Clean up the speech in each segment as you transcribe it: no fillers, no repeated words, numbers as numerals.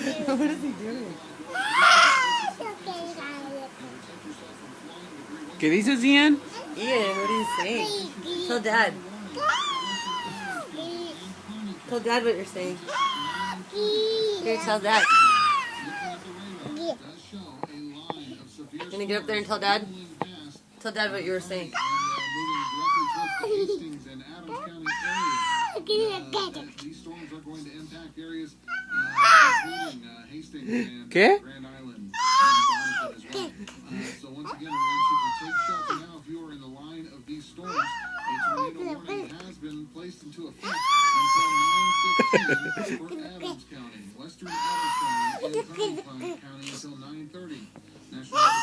What is he doing? ¿Qué dices, Ian? Ian, what are you saying? Tell Dad. Tell Dad what you're saying. Here, tell Dad. Gonna get up there and tell Dad? Tell Dad what you were saying. ¿Qué? So once again, I want you to take shelter now if you are in the line of these storms. A tornado warning has been placed into effect until 9:15 for Adams County, Western Adams County, and Cumberland County until 9:30. National Weather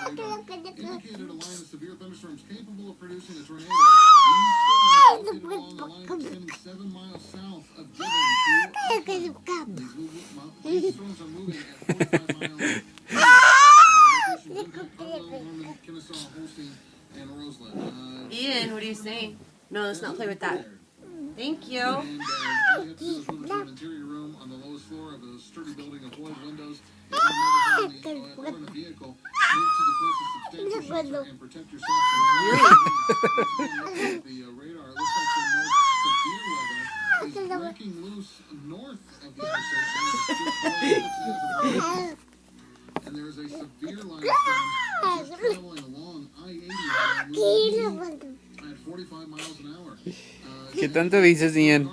Service indicated a line of severe thunderstorms capable of producing a tornado. These storms located along the line extending 7 miles south of Gibbon. These storms are moving at 45 miles. Ian, what are you saying? No, let's not play with that. Thank you. And we have to do is move into an interior room on the lowest floor of a sturdy building, avoid windows. If you're in a mobile home or in a vehicle, move to the closest substantial shelter and protect yourself from the radar. It looks like the most severe weather is breaking loose north of the interstate. And there is a severe line of storms just traveling along I-80 at 45 miles an hour. ¿Qué tanto dices, Ian?